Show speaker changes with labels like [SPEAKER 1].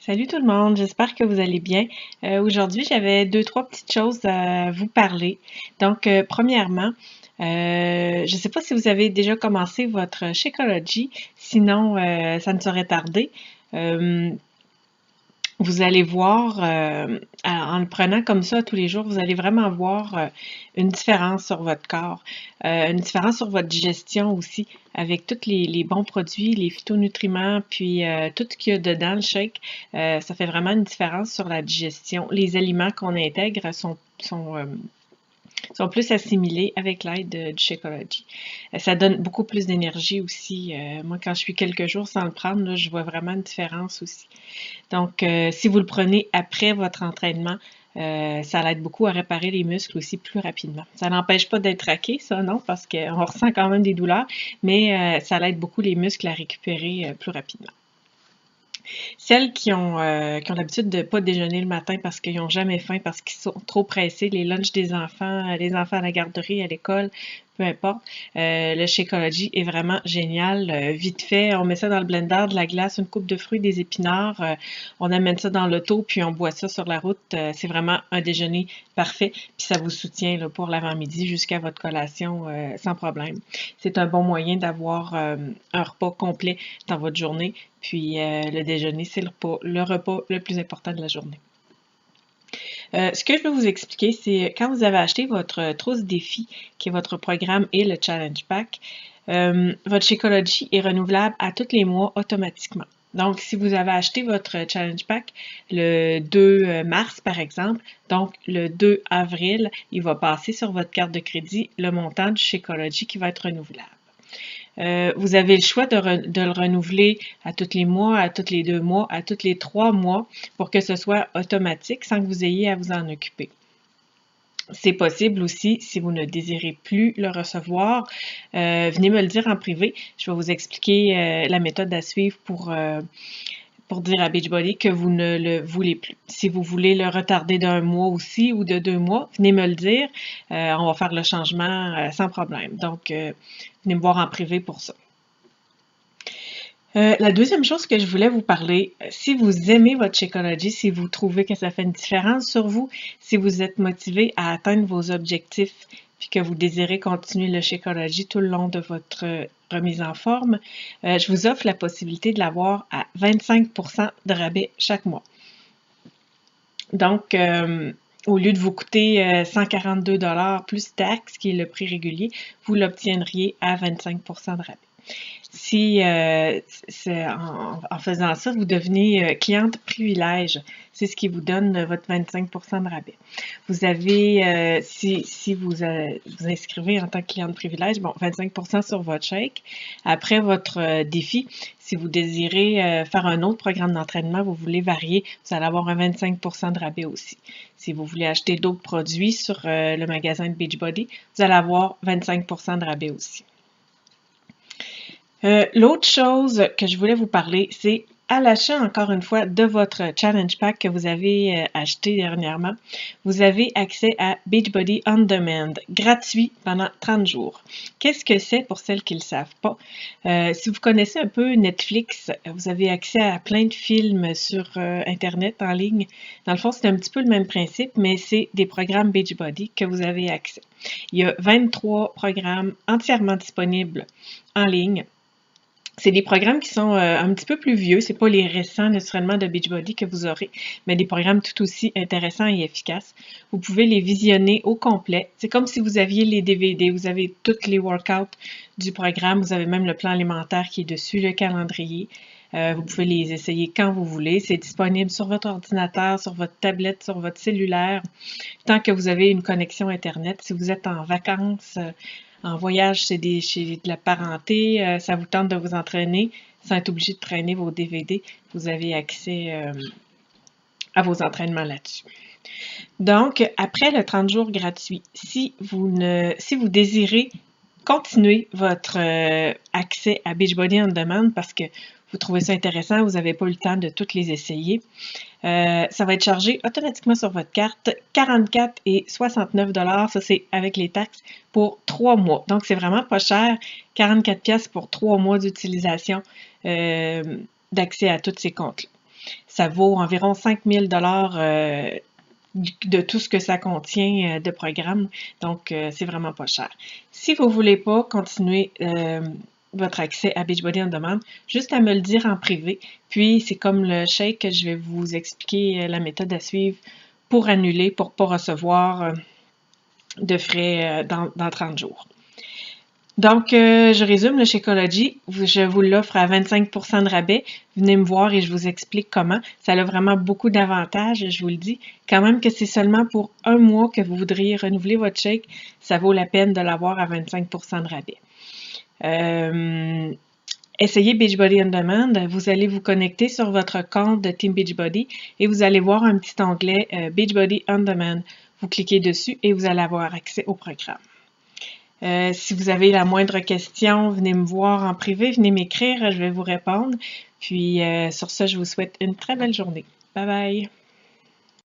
[SPEAKER 1] Salut tout le monde, j'espère que vous allez bien. Aujourd'hui, j'avais deux, trois petites choses à vous parler. Donc, premièrement, je ne sais pas si vous avez déjà commencé votre Shakeology, sinon ça ne saurait tarder. Euh, Vous allez voir, en le prenant comme ça tous les jours, vous allez vraiment voir une différence sur votre corps, une différence sur votre digestion aussi, avec tous les bons produits, les phytonutriments, puis tout ce qu'il y a dedans, le shake, ça fait vraiment une différence sur la digestion. Les aliments qu'on intègre sont plus assimilés avec l'aide du Shakeology. Ça donne beaucoup plus d'énergie aussi. Moi, quand je suis quelques jours sans le prendre, là, je vois vraiment une différence aussi. Donc, si vous le prenez après votre entraînement, ça l'aide beaucoup à réparer les muscles aussi plus rapidement. Ça n'empêche pas d'être raqué, ça, non, parce qu'on ressent quand même des douleurs, mais ça l'aide beaucoup les muscles à récupérer plus rapidement. Celles qui ont l'habitude de ne pas déjeuner le matin parce qu'ils n'ont jamais faim, parce qu'ils sont trop pressés, les lunchs des enfants, les enfants à la garderie, à l'école, peu importe. Le Shakeology est vraiment génial. Vite fait, on met ça dans le blender, de la glace, une coupe de fruits, des épinards. On amène ça dans l'auto, puis on boit ça sur la route. C'est vraiment un déjeuner parfait. Puis ça vous soutient là, pour l'avant-midi jusqu'à votre collation sans problème. C'est un bon moyen d'avoir un repas complet dans votre journée. Puis le déjeuner, c'est le repas le plus important de la journée. Ce que je veux vous expliquer, c'est quand vous avez acheté votre trousse défi, qui est votre programme et le challenge pack, votre Shakeology est renouvelable à tous les mois automatiquement. Donc, si vous avez acheté votre challenge pack le 2 mars, par exemple, donc le 2 avril, il va passer sur votre carte de crédit le montant du Shakeology qui va être renouvelable. Vous avez le choix de le renouveler à tous les mois, à tous les 2 mois, à tous les 3 mois pour que ce soit automatique sans que vous ayez à vous en occuper. C'est possible aussi, si vous ne désirez plus le recevoir, venez me le dire en privé. Je vais vous expliquer la méthode à suivre pour dire à Beachbody que vous ne le voulez plus. Si vous voulez le retarder d'un mois aussi ou de 2 mois, venez me le dire. On va faire le changement sans problème. Donc, venez me voir en privé pour ça. La deuxième chose que je voulais vous parler, si vous aimez votre Shakeology, si vous trouvez que ça fait une différence sur vous, si vous êtes motivé à atteindre vos objectifs, puis que vous désirez continuer le Shakeology tout le long de votre remise en forme, je vous offre la possibilité de l'avoir à 25% de rabais chaque mois. Donc, au lieu de vous coûter 142 plus taxes, qui est le prix régulier, vous l'obtiendriez à 25% de rabais. Si en faisant ça, vous devenez cliente privilège. C'est ce qui vous donne votre 25% de rabais. Vous avez, si vous vous inscrivez en tant que cliente privilège, bon, 25% sur votre chèque. Après votre défi, si vous désirez faire un autre programme d'entraînement, vous voulez varier, vous allez avoir un 25% de rabais aussi. Si vous voulez acheter d'autres produits sur le magasin de Beachbody, vous allez avoir 25% de rabais aussi. L'autre chose que je voulais vous parler, c'est à l'achat, encore une fois, de votre Challenge Pack que vous avez acheté dernièrement, vous avez accès à Beachbody On Demand, gratuit pendant 30 jours. Qu'est-ce que c'est pour celles qui ne le savent pas? Si vous connaissez un peu Netflix, vous avez accès à plein de films sur Internet, en ligne. Dans le fond, c'est un petit peu le même principe, mais c'est des programmes Beachbody que vous avez accès. Il y a 23 programmes entièrement disponibles en ligne. C'est des programmes qui sont un petit peu plus vieux. C'est pas les récents naturellement de Beachbody que vous aurez, mais des programmes tout aussi intéressants et efficaces. Vous pouvez les visionner au complet. C'est comme si vous aviez les DVD. Vous avez tous les workouts du programme. Vous avez même le plan alimentaire qui est dessus, le calendrier. Vous pouvez les essayer quand vous voulez. C'est disponible sur votre ordinateur, sur votre tablette, sur votre cellulaire, tant que vous avez une connexion Internet. Si vous êtes en vacances, en voyage chez de la parenté, ça vous tente de vous entraîner sans être obligé de traîner vos DVD. Vous avez accès à vos entraînements là-dessus. Donc, après le 30 jours gratuit, si vous désirez continuer votre accès à Beachbody On Demand parce que vous trouvez ça intéressant, vous n'avez pas eu le temps de toutes les essayer, ça va être chargé automatiquement sur votre carte, 44 et 69 $, ça c'est avec les taxes, pour 3 mois. Donc, c'est vraiment pas cher, 44 $ pour 3 mois d'utilisation d'accès à tous ces comptes-là. Ça vaut environ 5000 de tout ce que ça contient de programme. Donc, c'est vraiment pas cher. Si vous voulez pas continuer votre accès à Beachbody On Demand, juste à me le dire en privé. Puis, c'est comme le shake que je vais vous expliquer la méthode à suivre pour annuler, pour pas recevoir de frais dans 30 jours. Donc, je résume, le Shakeology, je vous l'offre à 25% de rabais. Venez me voir et je vous explique comment. Ça a vraiment beaucoup d'avantages, je vous le dis. Quand même que c'est seulement pour un mois que vous voudriez renouveler votre shake, ça vaut la peine de l'avoir à 25% de rabais. Essayez Beachbody On Demand. Vous allez vous connecter sur votre compte de Team Beachbody et vous allez voir un petit onglet Beachbody On Demand. Vous cliquez dessus et vous allez avoir accès au programme. Si vous avez la moindre question, venez me voir en privé, venez m'écrire, je vais vous répondre. Puis sur ça, je vous souhaite une très belle journée. Bye bye!